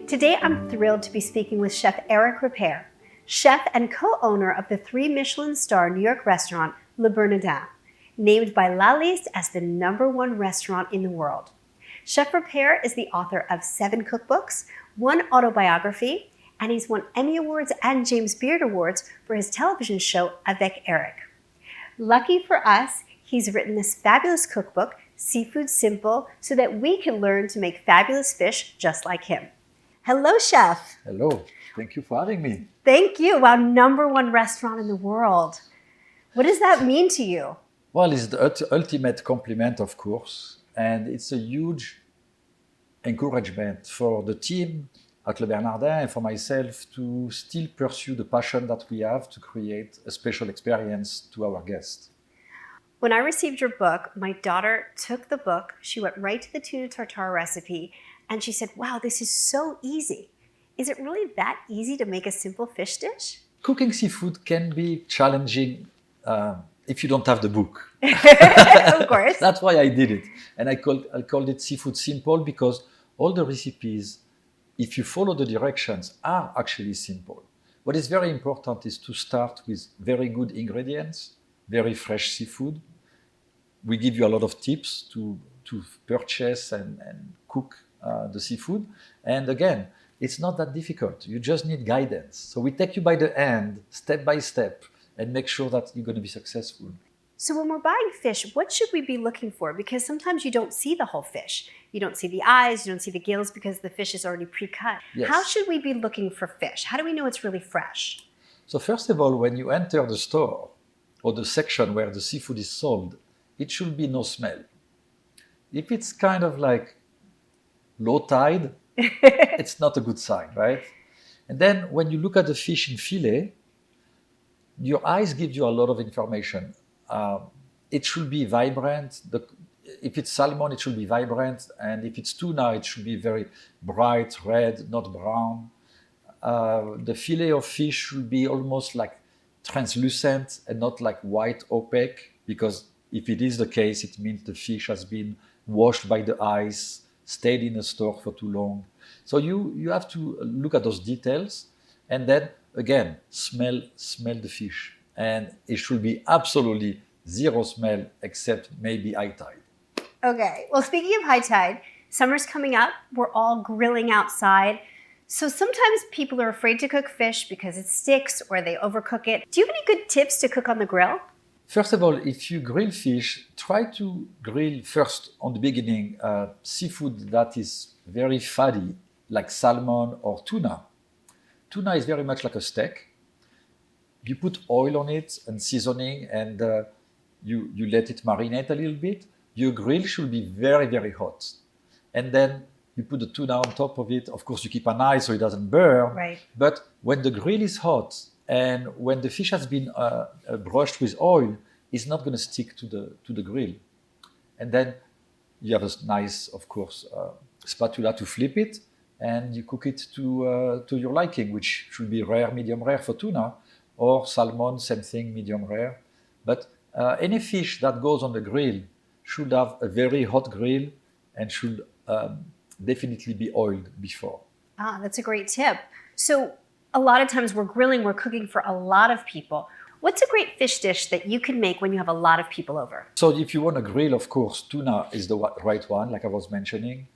Today, I'm thrilled to be speaking with Chef Eric Ripert, chef and co-owner of the 3 Michelin star New York restaurant Le Bernardin, named by La Liste as the #1 restaurant in the world. Chef Ripert is the author of 7 cookbooks, 1 autobiography, and he's won Emmy Awards and James Beard Awards for his television show Avec Eric. Lucky for us, he's written this fabulous cookbook, Seafood Simple, so that we can learn to make fabulous fish just like him. Hello, Chef. Hello. Thank you for having me. Thank you. Wow, #1 restaurant in the world. What does that mean to you? Well, it's the ultimate compliment, of course, and it's a huge encouragement for the team at Le Bernardin and for myself to still pursue the passion that we have to create a special experience to our guests. When I received your book, my daughter took the book, she went right to the tuna tartare recipe, and she said, wow, this is so easy. Is it really that easy to make a simple fish dish? Cooking seafood can be challenging if you don't have the book. Of course. That's why I did it. And I called it Seafood Simple because all the recipes, if you follow the directions, are actually simple. What is very important is to start with very good ingredients, very fresh seafood. We give you a lot of tips to purchase and cook the seafood. And again, it's not that difficult. You just need guidance. So we take you by the hand, step by step, and make sure that you're going to be successful. So when we're buying fish, what should we be looking for? Because sometimes you don't see the whole fish. You don't see the eyes, you don't see the gills because the fish is already pre-cut. Yes. How should we be looking for fish? How do we know it's really fresh? So first of all, when you enter the store or the section where the seafood is sold, it should be no smell. If it's kind of like low tide, it's not a good sign, right? And then when you look at the fish in fillet, your eyes give you a lot of information. It should be vibrant. If it's salmon, it should be vibrant. And if it's tuna, it should be very bright red, not brown. The fillet of fish should be almost like translucent and not like white opaque, because if it is the case, it means the fish has been washed by the ice, stayed in a store for too long. So you have to look at those details, and then again, smell the fish. And it should be absolutely zero smell except maybe high tide. Okay, well, speaking of high tide, summer's coming up. We're all grilling outside. So sometimes people are afraid to cook fish because it sticks or they overcook it. Do you have any good tips to cook on the grill? First of all, if you grill fish, try to grill first on the beginning seafood that is very fatty, like salmon or tuna. Tuna is very much like a steak. You put oil on it and seasoning, and you let it marinate a little bit. Your grill should be very, very hot. And then you put the tuna on top of it. Of course, you keep an eye so it doesn't burn. Right. But when the grill is hot and when the fish has been brushed with oil, it's not going to stick to the grill. And then you have a nice, of course, spatula to flip it, and you cook it to your liking, which should be rare, medium rare for tuna, or salmon, same thing, medium rare. But any fish that goes on the grill should have a very hot grill and should definitely be oiled before. Ah, that's a great tip. So a lot of times we're grilling, we're cooking for a lot of people. What's a great fish dish that you can make when you have a lot of people over? So if you want to grill, of course, tuna is the right one, like I was mentioning.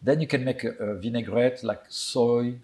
Then you can make a vinaigrette like soy,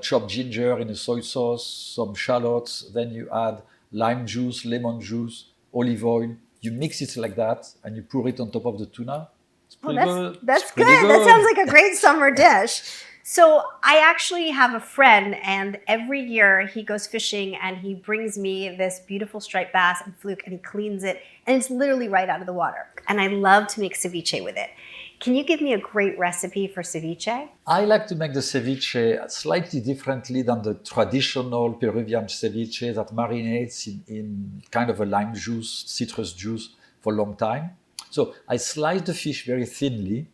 chopped ginger in a soy sauce, some shallots. Then you add lime juice, lemon juice, olive oil. You mix it like that and you pour it on top of the tuna. It's pretty good. That's good. That sounds like a great summer dish. So I actually have a friend, and every year he goes fishing and he brings me this beautiful striped bass and fluke, and he cleans it, and it's literally right out of the water. And I love to make ceviche with it. Can you give me a great recipe for ceviche? I like to make the ceviche slightly differently than the traditional Peruvian ceviche that marinates in kind of a lime juice, citrus juice for a long time. So I slice the fish very thinly,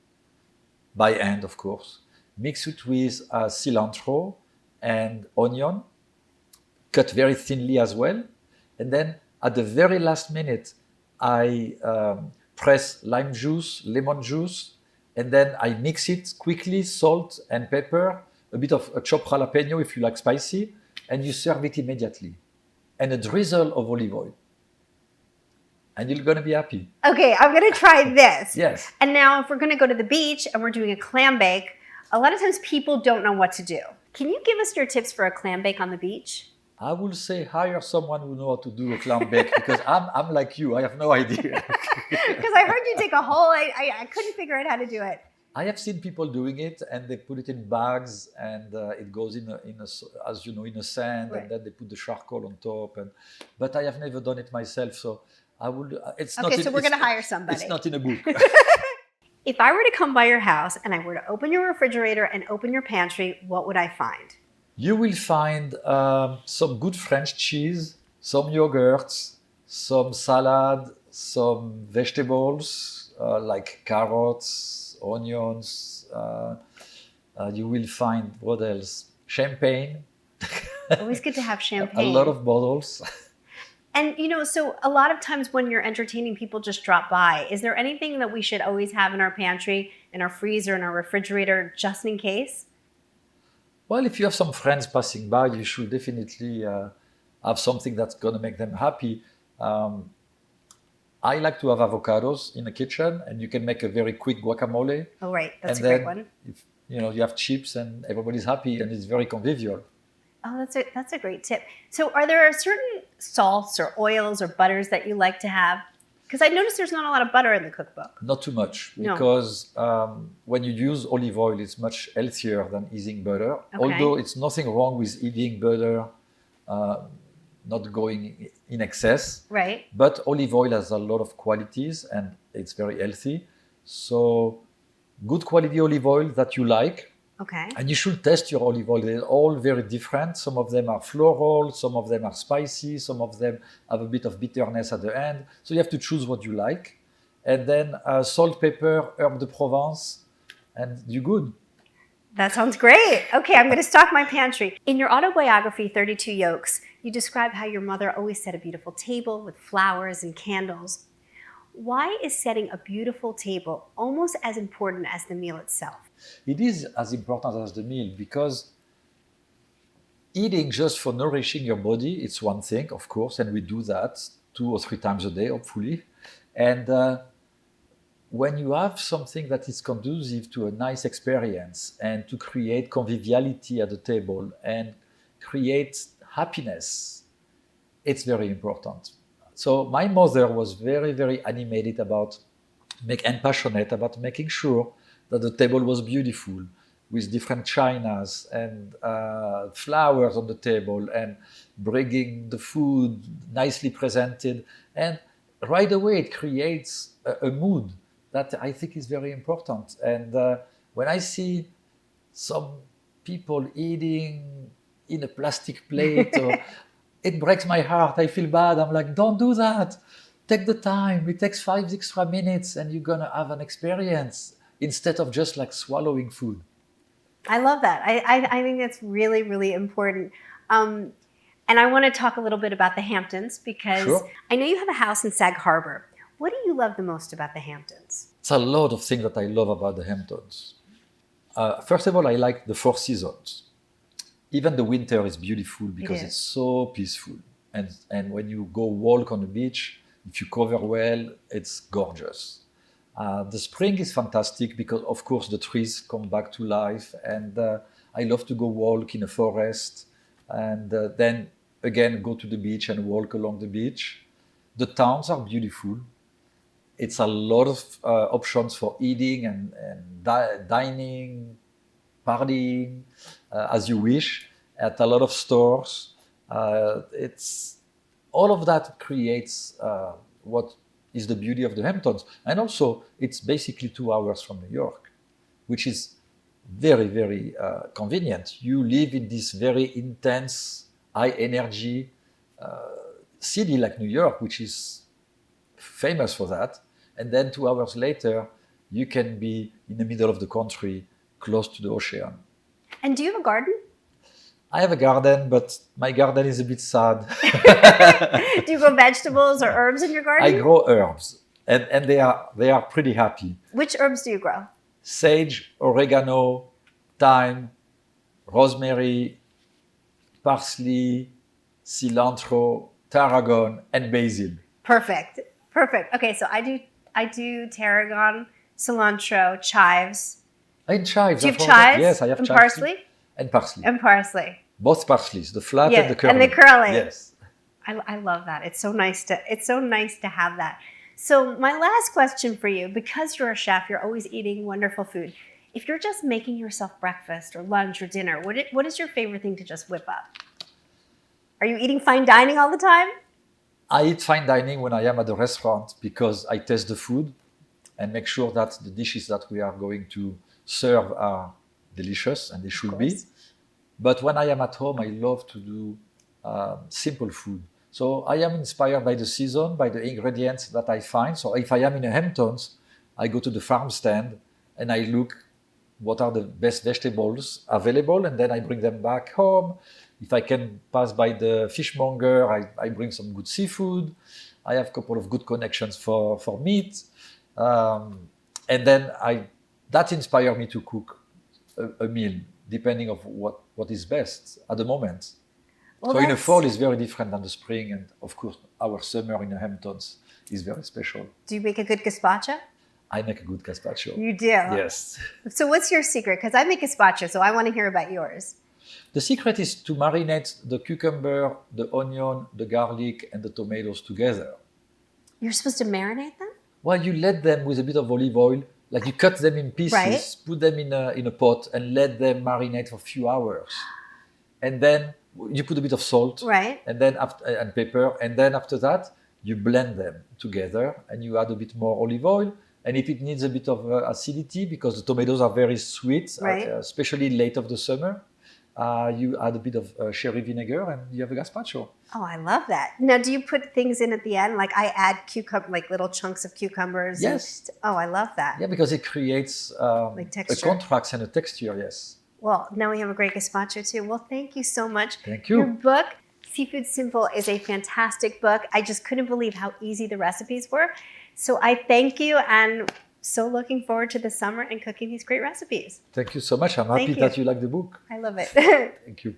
by hand, of course. Mix it with cilantro and onion, cut very thinly as well. And then at the very last minute, I press lemon juice, and then I mix it quickly, salt and pepper, a bit of a chopped jalapeno if you like spicy, and you serve it immediately. And a drizzle of olive oil. And you're going to be happy. Okay, I'm going to try this. Yes. And now if we're going to go to the beach and we're doing a clam bake, a lot of times people don't know what to do. Can you give us your tips for a clam bake on the beach? I will say hire someone who knows how to do a clam bake because I'm like you. I have no idea. Because I heard you take a whole, I couldn't figure out how to do it. I have seen people doing it, and they put it in bags, and it goes in a, as you know, in a sand, Right. and then they put the charcoal on top. But I have never done it myself, so I would. It's not. Okay, so we're going to hire somebody. It's not in a book. If I were to come by your house and I were to open your refrigerator and open your pantry, what would I find? You will find some good French cheese, some yogurts, some salad, some vegetables like carrots, onions. You will find, what else? Champagne. Always good to have champagne. A lot of bottles. And, so a lot of times when you're entertaining, people just drop by. Is there anything that we should always have in our pantry, in our freezer, in our refrigerator, just in case? Well, if you have some friends passing by, you should definitely have something that's going to make them happy. I like to have avocados in the kitchen, and you can make a very quick guacamole. Oh, right. That's and a then, great one. If, you have chips, and everybody's happy, and it's very convivial. Oh, that's a great tip. So are there certain salts or oils or butters that you like to have? Because I noticed there's not a lot of butter in the cookbook. Not too much, No. because when you use olive oil, it's much healthier than using butter. Okay. Although it's nothing wrong with eating butter, not going in excess. Right. But olive oil has a lot of qualities, and it's very healthy. So good quality olive oil that you like. Okay. And you should test your olive oil. They're all very different. Some of them are floral, some of them are spicy, some of them have a bit of bitterness at the end. So you have to choose what you like. And then salt, pepper, herb de Provence, and you're good. That sounds great. Okay, I'm going to stock my pantry. In your autobiography, 32 Yolks, you describe how your mother always set a beautiful table with flowers and candles. Why is setting a beautiful table almost as important as the meal itself? It is as important as the meal, because eating just for nourishing your body, it's one thing, of course, and we do that 2 or 3 times a day, hopefully. And when you have something that is conducive to a nice experience and to create conviviality at the table and create happiness, it's very important. So my mother was very, very animated and passionate about making sure that the table was beautiful, with different chinas and flowers on the table, and bringing the food nicely presented. And right away it creates a mood that I think is very important. And when I see some people eating in a plastic plate, it breaks my heart. I feel bad. I'm like, don't do that. Take the time. It takes 5 extra minutes and you're going to have an experience instead of just like swallowing food. I love that. I think that's really, really important. And I want to talk a little bit about the Hamptons, because Sure. I know you have a house in Sag Harbor. What do you love the most about the Hamptons? It's a lot of things that I love about the Hamptons. First of all, I like the 4 seasons. Even the winter is beautiful because it's so peaceful. And when you go walk on the beach, if you cover well, it's gorgeous. The spring is fantastic because, of course, the trees come back to life. And I love to go walk in a forest and then again go to the beach and walk along the beach. The towns are beautiful. It's a lot of options for eating and dining, partying, as you wish, at a lot of stores. It's all of that creates what is the beauty of the Hamptons. And also, it's basically 2 hours from New York, which is very, very convenient. You live in this very intense, high energy city like New York, which is famous for that. And then 2 hours later, you can be in the middle of the country, close to the ocean. And do you have a garden? I have a garden, but my garden is a bit sad. Do you grow vegetables or herbs in your garden? I grow herbs, and they are pretty happy. Which herbs do you grow? Sage, oregano, thyme, rosemary, parsley, cilantro, tarragon, and basil. Perfect. Perfect. Okay, so I do tarragon, cilantro, chives. And chives. Do you have I forgot. chives? Yes, I have and chives. parsley? And parsley. And parsley. Both parsleys, the flat Yeah, and the curly. and the curly. Yes. I love that. It's so nice to have that. So my last question for you, because you're a chef, you're always eating wonderful food. If you're just making yourself breakfast or lunch or dinner, what is your favorite thing to just whip up? Are you eating fine dining all the time? I eat fine dining when I am at the restaurant because I taste the food and make sure that the dishes that we are going to serve are delicious, and they should be. But when I am at home, I love to do simple food. So I am inspired by the season, by the ingredients that I find. So if I am in the Hamptons, I go to the farm stand and I look what are the best vegetables available, and then I bring them back home. If I can pass by the fishmonger, I bring some good seafood. I have a couple of good connections for meat. And then that inspired me to cook a meal, depending on what is best at the moment. Well, so in the fall is very different than the spring, and of course our summer in the Hamptons is very special. Do you make a good gazpacho? I make a good gazpacho. You do? Yes. So what's your secret? Because I make gazpacho, so I want to hear about yours. The secret is to marinate the cucumber, the onion, the garlic, and the tomatoes together. You're supposed to marinate them? Well, you let them with a bit of olive oil, like you cut them in pieces, Right. put them in a pot, and let them marinate for a few hours. And then you put a bit of salt, Right. and then and pepper, and then after that you blend them together, and you add a bit more olive oil. And if it needs a bit of acidity, because the tomatoes are very sweet, Right. Especially late of the summer, you add a bit of sherry vinegar, and you have a gazpacho. Oh, I love that. Now, do you put things in at the end? Like I add like little chunks of cucumbers. Yes. Oh, I love that. Yeah, because it creates Like a texture. contrast and a texture, yes. Well, now we have a great gazpacho too. Well, thank you so much. Thank you. Your book, Seafood Simple, is a fantastic book. I just couldn't believe how easy the recipes were. So I thank you, and so looking forward to the summer and cooking these great recipes. Thank you so much. I'm happy Thank you. that you like the book. I love it. Thank you.